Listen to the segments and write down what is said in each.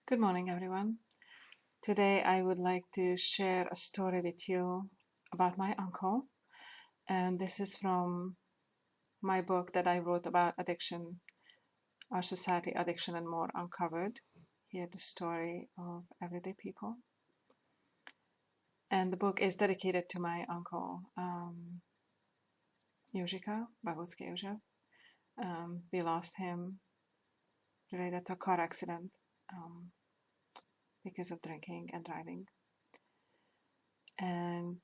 Good morning, everyone. Today I would like to share a story with you about my uncle. And this is from my book that I wrote about addiction, Our Society, Addiction and More Uncovered. Here, the story of everyday people. And the book is dedicated to my uncle, Józsika, Bagotsky József. We lost him related to a car accident because of drinking and driving. And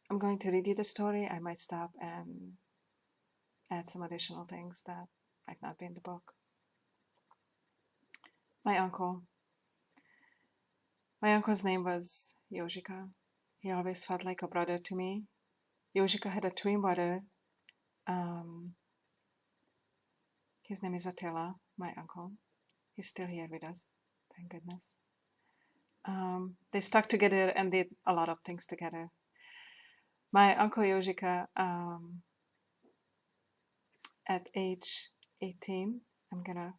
I'm going to read you the story. I might stop and add some additional things that might not be in the book. My uncle. My uncle's name was Józsika. He always felt like a brother to me. Józsika had a twin brother. His name is Attila, my uncle. He's still here with us, thank goodness. They stuck together and did a lot of things together. My uncle Józsika, at age 18, I'm gonna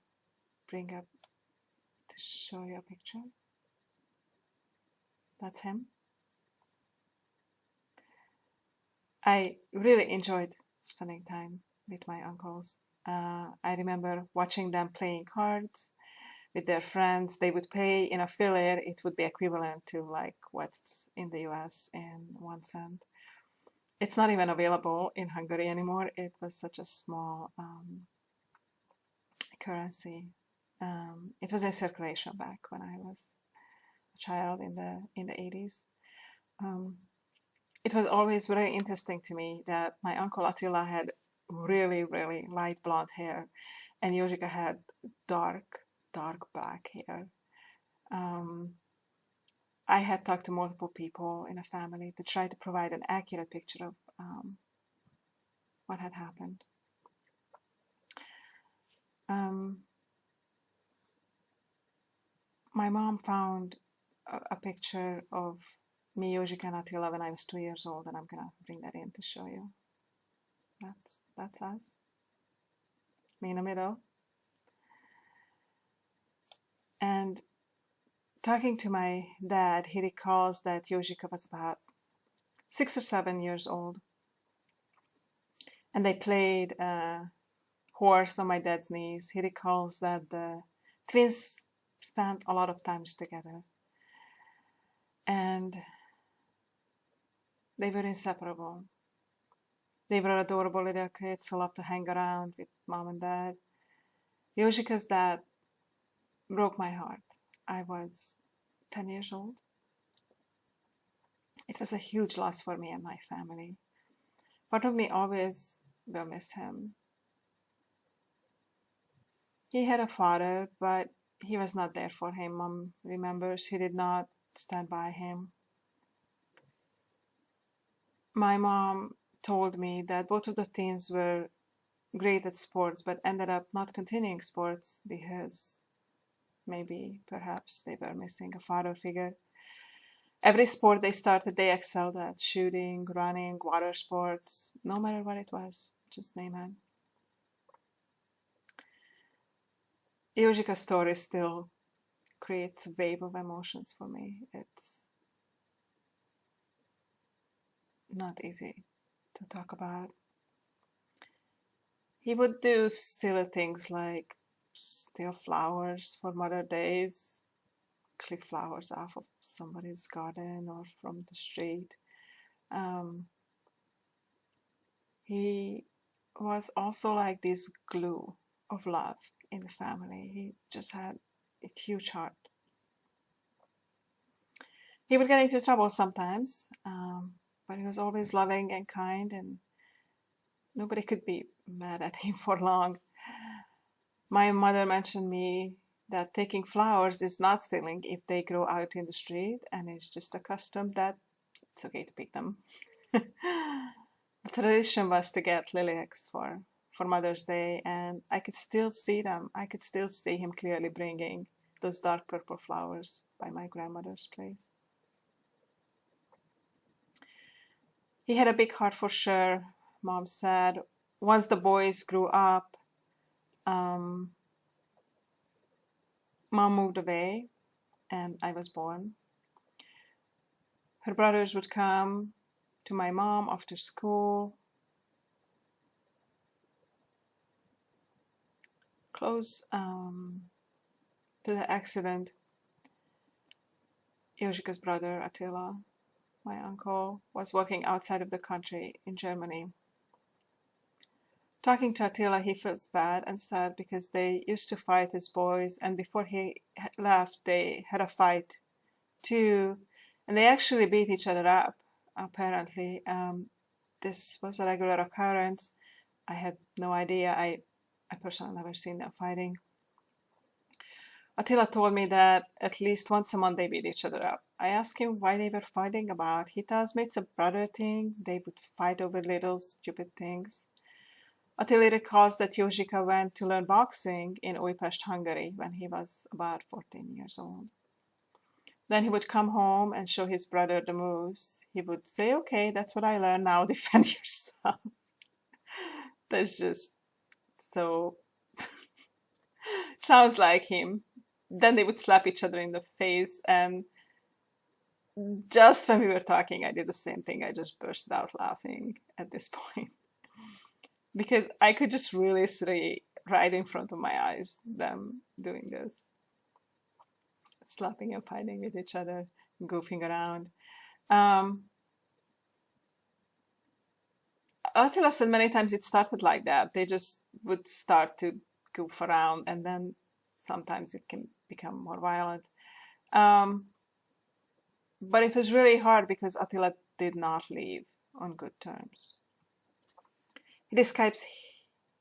bring up to show you a picture. That's him. I really enjoyed spending time with my uncles. I remember watching them playing cards with their friends. They would pay in a filler. It would be equivalent to like what's in the US in 1 cent. It's not even available in Hungary anymore. It was such a small currency. It was in circulation back when I was a child in the 80s. It was always very interesting to me that my uncle Attila had really, really light blonde hair and Józsika had dark black hair. I had talked to multiple people in a family to try to provide an accurate picture of what had happened. My mom found a picture of me, Józsika, and Attila when I was 2 years old, and I'm gonna bring that in to show you. That's us. Me in the middle. And talking to my dad, he recalls that Józsika was about 6 or 7 years old. And they played horse on my dad's knees. He recalls that the twins spent a lot of times together. And they were inseparable. They were adorable little kids who loved to hang around with mom and dad. Józsika's dad broke my heart. I was 10 years old. It was a huge loss for me and my family. Part of me always will miss him. He had a father, but he was not there for him. Mom remembers he did not stand by him. My mom told me that both of the teens were great at sports, but ended up not continuing sports because perhaps they were missing a father figure. Every sport they started, they excelled at: shooting, running, water sports, no matter what it was, just name it. Józsika's story still creates a wave of emotions for me. It's not easy to talk about. He would do silly things like steal flowers for Mother's Days, clip flowers off of somebody's garden or from the street. He was also like this glue of love in the family. He just had a huge heart. He would get into trouble sometimes, but he was always loving and kind, and nobody could be mad at him for long. My mother mentioned me that taking flowers is not stealing if they grow out in the street, and it's just a custom that it's okay to pick them. The tradition was to get lilacs for Mother's Day, and I could still see them. I could still see him clearly bringing those dark purple flowers by my grandmother's place. He had a big heart for sure, Mom said. Once the boys grew up, Mom moved away and I was born. Her brothers would come to my mom after school, close to the accident. Yoshika's brother, Attila, my uncle, was working outside of the country in Germany. Talking to Attila, he feels bad and sad because they used to fight as boys, and before he left, they had a fight too, and they actually beat each other up, apparently. This was a regular occurrence. I had no idea. I personally never seen them fighting. Attila told me that at least once a month they beat each other up. I asked him why they were fighting about. He tells me it's a brother thing. They would fight over little stupid things. Attila recalls that Yoshika went to learn boxing in Újpest, Hungary when he was about 14 years old. Then he would come home and show his brother the moves. He would say, okay, that's what I learned, now defend yourself. That's just so, sounds like him. Then they would slap each other in the face, and just when we were talking, I did the same thing. I just burst out laughing at this point because I could just really see right in front of my eyes them doing this, slapping and fighting with each other, goofing around. Attila said many times it started like that. They just would start to goof around, and then sometimes it can become more violent. But it was really hard because Attila did not leave on good terms. He describes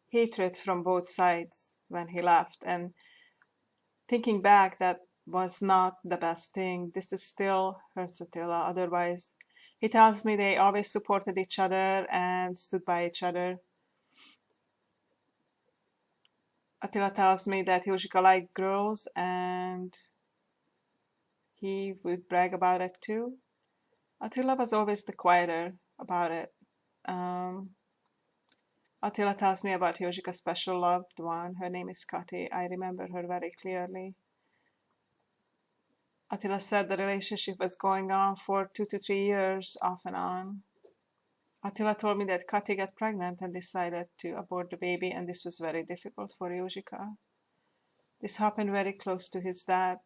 hatred from both sides when he left, and thinking back, that was not the best thing. This is still hurts Attila. Otherwise, he tells me they always supported each other and stood by each other. Attila tells me that Yoshika liked girls and he would brag about it too. Attila was always the quieter about it. Attila tells me about Yoshika's special loved one. Her name is Kati. I remember her very clearly. Attila said the relationship was going on for 2 to 3 years, off and on. Attila told me that Kati got pregnant and decided to abort the baby, and this was very difficult for Yoshika. This happened very close to his dad.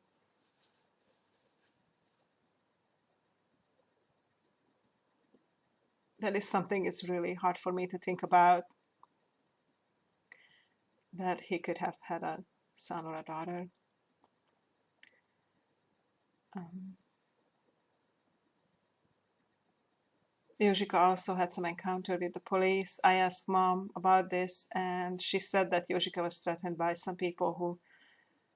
That is something it's really hard for me to think about, that he could have had a son or a daughter. Yoshika also had some encounter with the police. I asked Mom about this, and she said that Yoshika was threatened by some people who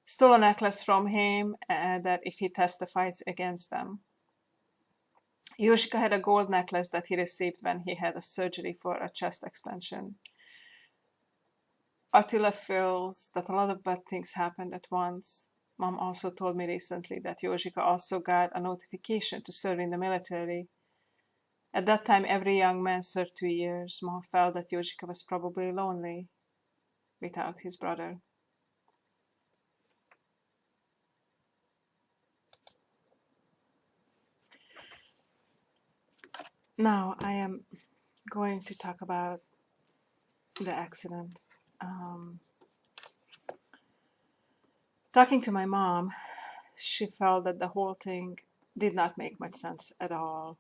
stole a necklace from him, that if he testifies against them. Yoshika had a gold necklace that he received when he had a surgery for a chest expansion. Attila feels that a lot of bad things happened at once. Mom also told me recently that Yoshika also got a notification to serve in the military. At that time, every young man served 2 years. Mom felt that Yoshika was probably lonely without his brother. Now I am going to talk about the accident. Talking to my mom, she felt that the whole thing did not make much sense at all.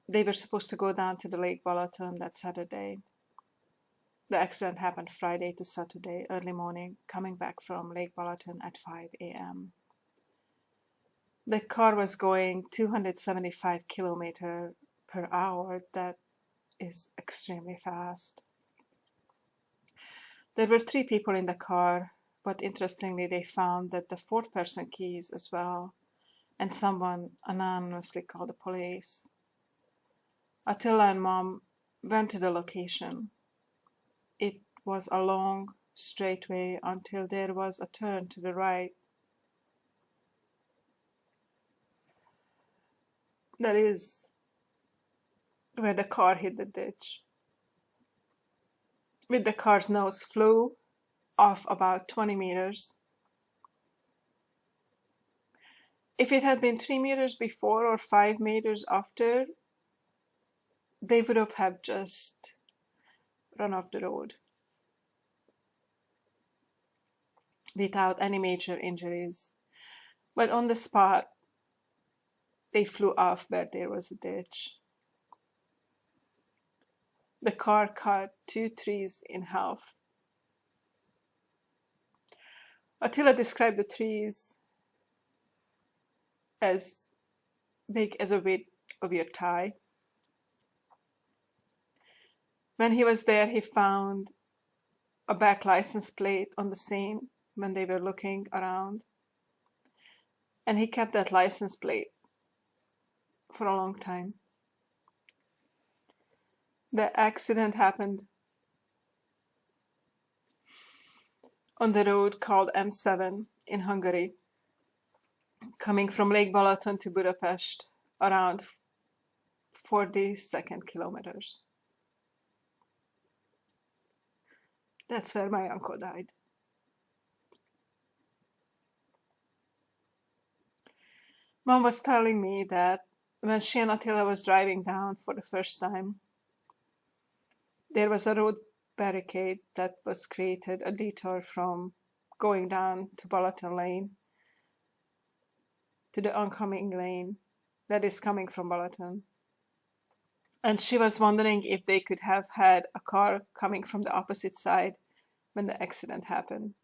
They were supposed to go down to the Lake Balaton that Saturday. The accident happened Friday to Saturday, early morning, coming back from Lake Balaton at 5 a.m. The car was going 275 kilometers per hour. That is extremely fast. There were 3 people in the car, but interestingly, they found that the 4th person keys as well, and someone anonymously called the police. Attila and Mom went to the location. It was a long, straight way until there was a turn to the right. That is where the car hit the ditch. With the car's nose flew off about 20 meters. If it had been 3 meters before or 5 meters after, they would have just run off the road without any major injuries. But on the spot, they flew off where there was a ditch. The car cut 2 trees in half. Attila described the trees as big as a weight of your thigh. When he was there, he found a back license plate on the scene when they were looking around. And he kept that license plate for a long time. The accident happened on the road called M7 in Hungary, coming from Lake Balaton to Budapest, around 42nd kilometers. That's where my uncle died. Mom was telling me that when she and Attila was driving down for the first time, there was a road barricade that was created, a detour from going down to Balaton Lane to the oncoming lane that is coming from Balaton. And she was wondering if they could have had a car coming from the opposite side when the accident happened.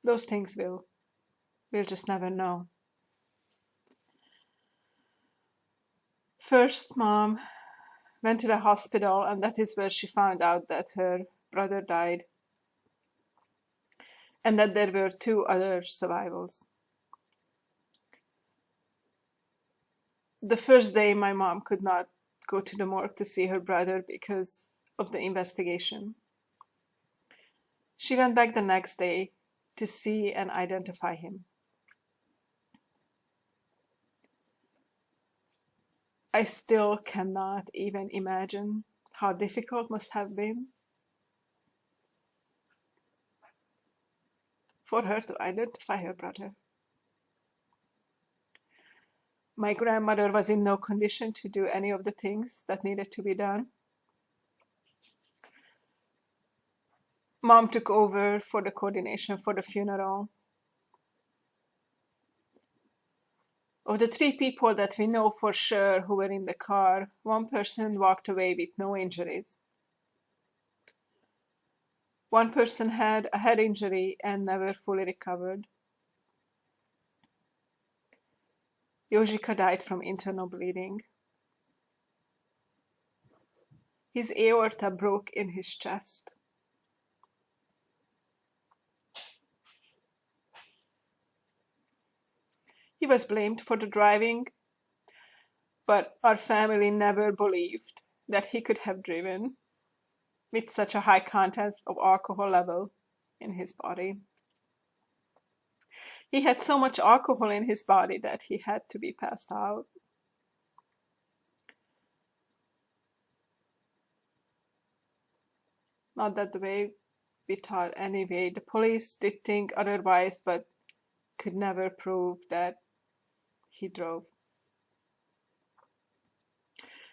Those things we'll just never know. First, Mom went to the hospital, and that is where she found out that her brother died and that there were 2 other survivals. The first day, my mom could not go to the morgue to see her brother because of the investigation. She went back the next day to see and identify him. I still cannot even imagine how difficult must have been for her to identify her brother. My grandmother was in no condition to do any of the things that needed to be done. Mom took over for the coordination for the funeral. Of the 3 people that we know for sure who were in the car, 1 person walked away with no injuries. 1 person had a head injury and never fully recovered. Jozsika died from internal bleeding. His aorta broke in his chest. He was blamed for the driving, but our family never believed that he could have driven with such a high content of alcohol level in his body. He had so much alcohol in his body that he had to be passed out. Not that the way we thought anyway. The police did think otherwise, but could never prove that he drove.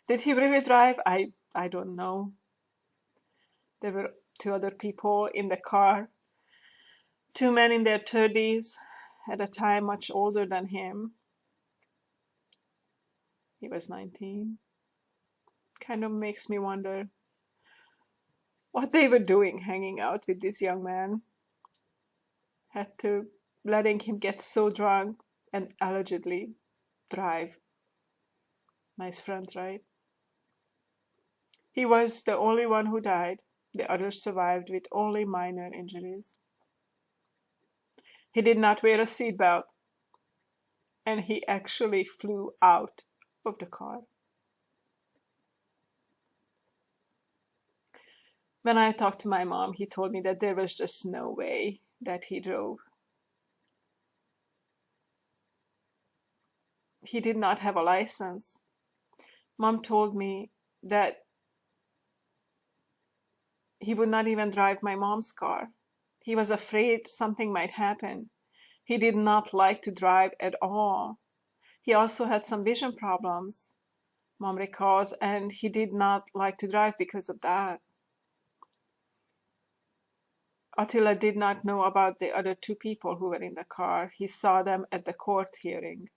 Did he really drive? I don't know. There were 2 other people in the car, 2 men in their 30s, at a time much older than him. He was 19. Kind of makes me wonder what they were doing hanging out with this young man. Had to letting him get so drunk and allegedly drive. Nice friends, right? He was the only one who died. The others survived with only minor injuries. He did not wear a seatbelt, and he actually flew out of the car. When I talked to my mom, he told me that there was just no way that he drove. He did not have a license. Mom told me that he would not even drive my mom's car. He was afraid something might happen. He did not like to drive at all. He also had some vision problems, Mom recalls, and he did not like to drive because of that. Attila did not know about the other two people who were in the car. He saw them at the court hearing.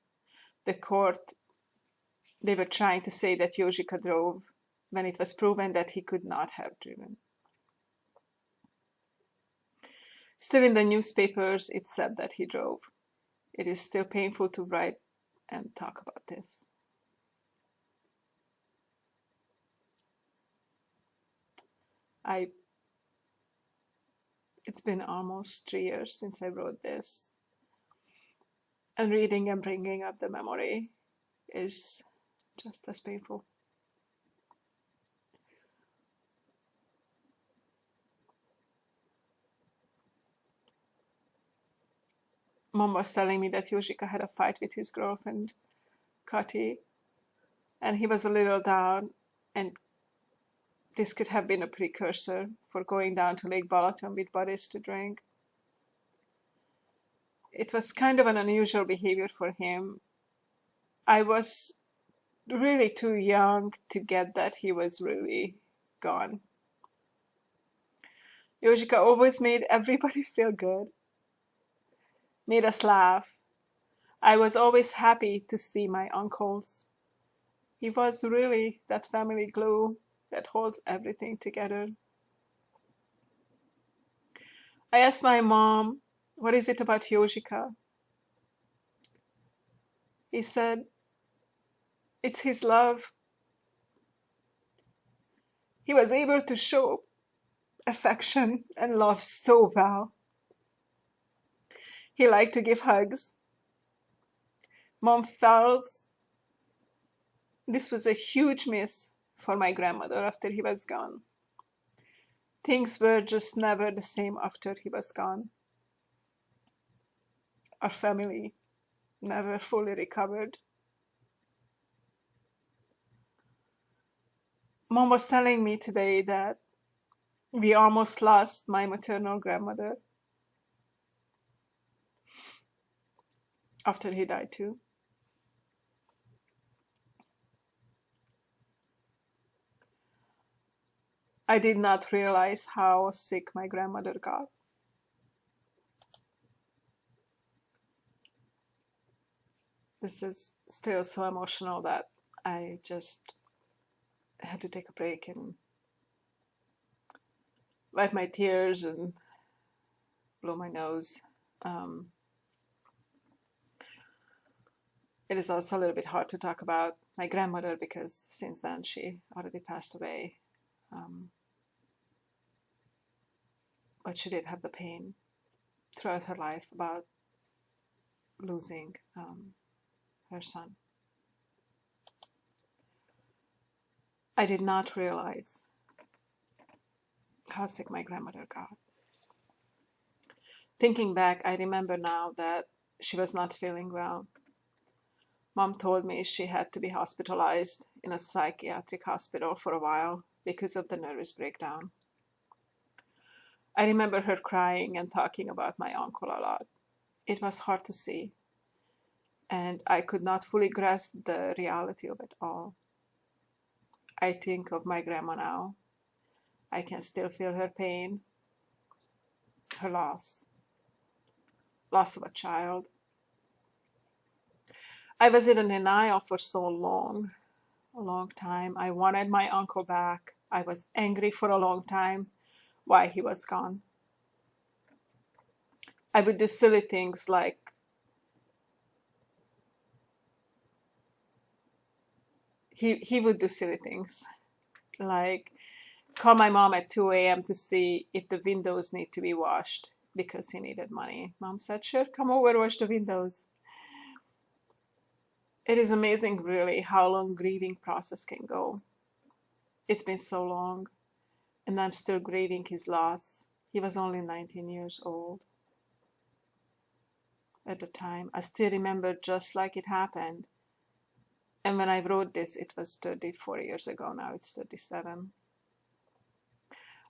The court, they were trying to say that Jožika drove when it was proven that he could not have driven. Still in the newspapers, it said that he drove. It is still painful to write and talk about this. It's been almost 3 years since I wrote this. And reading and bringing up the memory is just as painful. Mom was telling me that Jožika had a fight with his girlfriend, Kati, and he was a little down, and this could have been a precursor for going down to Lake Balaton with buddies to drink. It was kind of an unusual behavior for him. I was really too young to get that he was really gone. Jožika always made everybody feel good, made us laugh. I was always happy to see my uncles. He was really that family glue that holds everything together. I asked my mom, what is it about Jožika? He said, it's his love. He was able to show affection and love so well. He liked to give hugs. Mom felt this was a huge miss for my grandmother after he was gone. Things were just never the same after he was gone. Our family never fully recovered. Mom was telling me today that we almost lost my maternal grandmother after he died too. I did not realize how sick my grandmother got. This is still so emotional that I just had to take a break and wipe my tears and blow my nose. It is also a little bit hard to talk about my grandmother because since then she already passed away. But she did have the pain throughout her life about losing her son. I did not realize how sick my grandmother got. Thinking back, I remember now that she was not feeling well. Mom told me she had to be hospitalized in a psychiatric hospital for a while because of the nervous breakdown. I remember her crying and talking about my uncle a lot. It was hard to see, and I could not fully grasp the reality of it all. I think of my grandma now. I can still feel her pain, her loss of a child. I was in denial for so long, a long time. I wanted my uncle back. I was angry for a long time why he was gone. I would do silly things like he would do silly things like call my mom at 2 a.m. to see if the windows need to be washed because he needed money. Mom said, sure, come over, wash the windows. It is amazing, really, how long grieving process can go. It's been so long, and I'm still grieving his loss. He was only 19 years old at the time. I still remember just like it happened. And when I wrote this, it was 34 years ago. Now it's 37.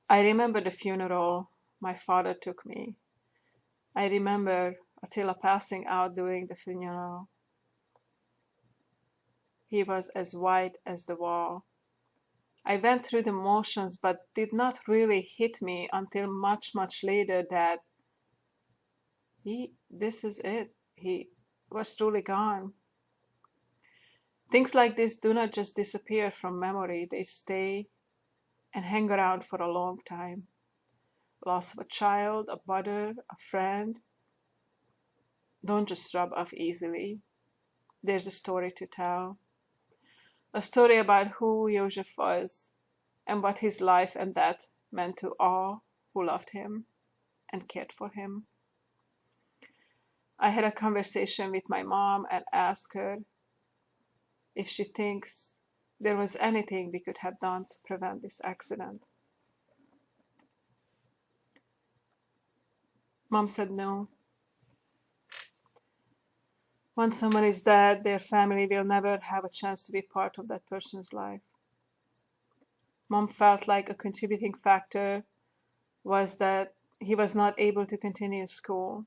I remember the funeral my father took me. I remember Attila passing out during the funeral. He was as white as the wall. I went through the motions, but did not really hit me until much, much later that this is it. He was truly gone. Things like this do not just disappear from memory, they stay and hang around for a long time. Loss of a child, a brother, a friend, don't just rub off easily. There's a story to tell. A story about who Joseph was and what his life and death meant to all who loved him and cared for him. I had a conversation with my mom and asked her if she thinks there was anything we could have done to prevent this accident. Mom said no. Once someone is dead, their family will never have a chance to be part of that person's life. Mom felt like a contributing factor was that he was not able to continue school.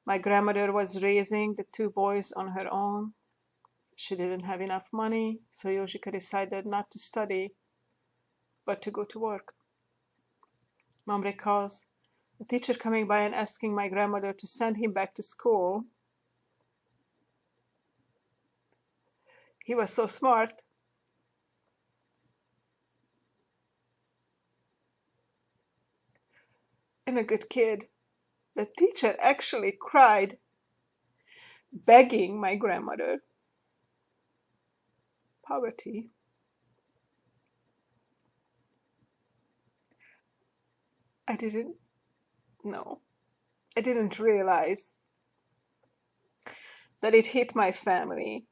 My grandmother was raising the two boys on her own. She didn't have enough money, so Yoshika decided not to study, but to go to work. Mom recalls a teacher coming by and asking my grandmother to send him back to school. He was so smart. And a good kid. The teacher actually cried, begging my grandmother. Poverty. I didn't know. I didn't realize that it hit my family,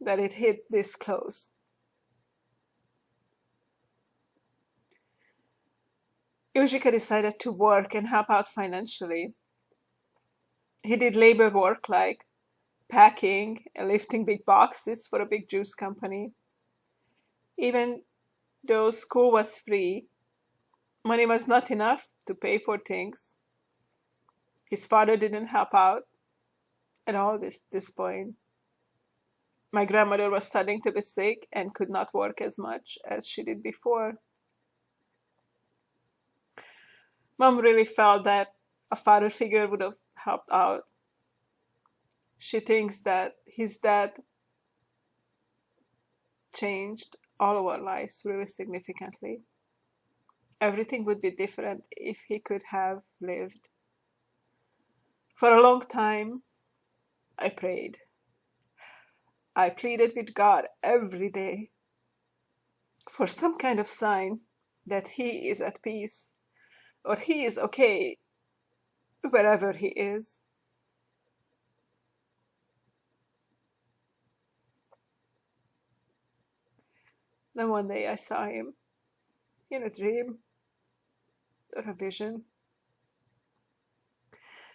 that it hit this close. Yoshika decided to work and help out financially. He did labor work like packing and lifting big boxes for a big juice company. Even though school was free, money was not enough to pay for things. His father didn't help out at all at this point. My grandmother was starting to be sick and could not work as much as she did before. Mom really felt that a father figure would have helped out. She thinks that his death changed all of our lives really significantly. Everything would be different if he could have lived. For a long time, I prayed. I pleaded with God every day for some kind of sign that he is at peace or he is okay wherever he is. Then one day I saw him in a dream or a vision.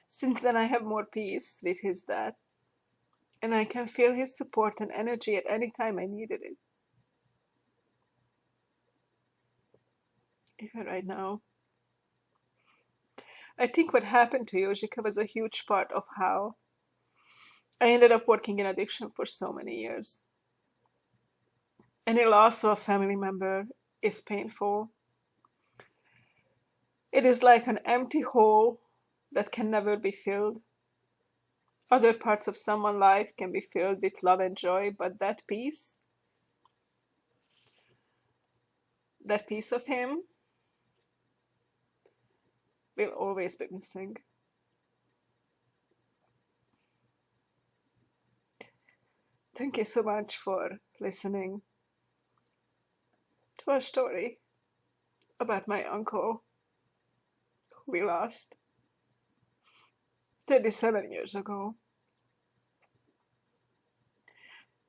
Since then I have more peace with his death, and I can feel his support and energy at any time I needed it. Even right now. I think what happened to Yoshika was a huge part of how I ended up working in addiction for so many years. Any loss of a family member is painful. It is like an empty hole that can never be filled. Other parts of someone's life can be filled with love and joy, but that piece of him will always be missing. Thank you so much for listening to our story about my uncle who we lost 37 years ago.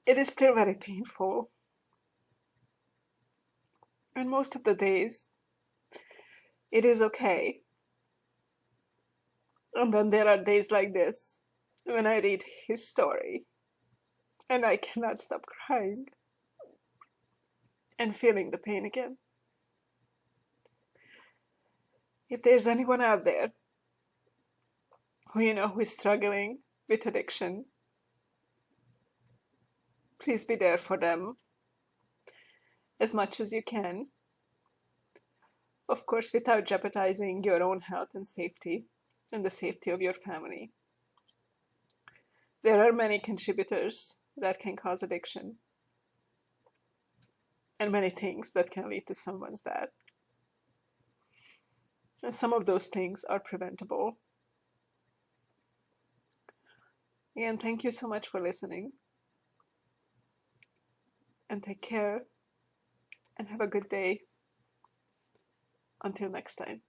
It is still very painful. And most of the days, it is okay. And then there are days like this when I read his story and I cannot stop crying and feeling the pain again. If there's anyone out there who is struggling with addiction, please be there for them as much as you can. Of course, without jeopardizing your own health and safety and the safety of your family. There are many contributors that can cause addiction and many things that can lead to someone's death. And some of those things are preventable. Again, thank you so much for listening. And take care and have a good day. Until next time.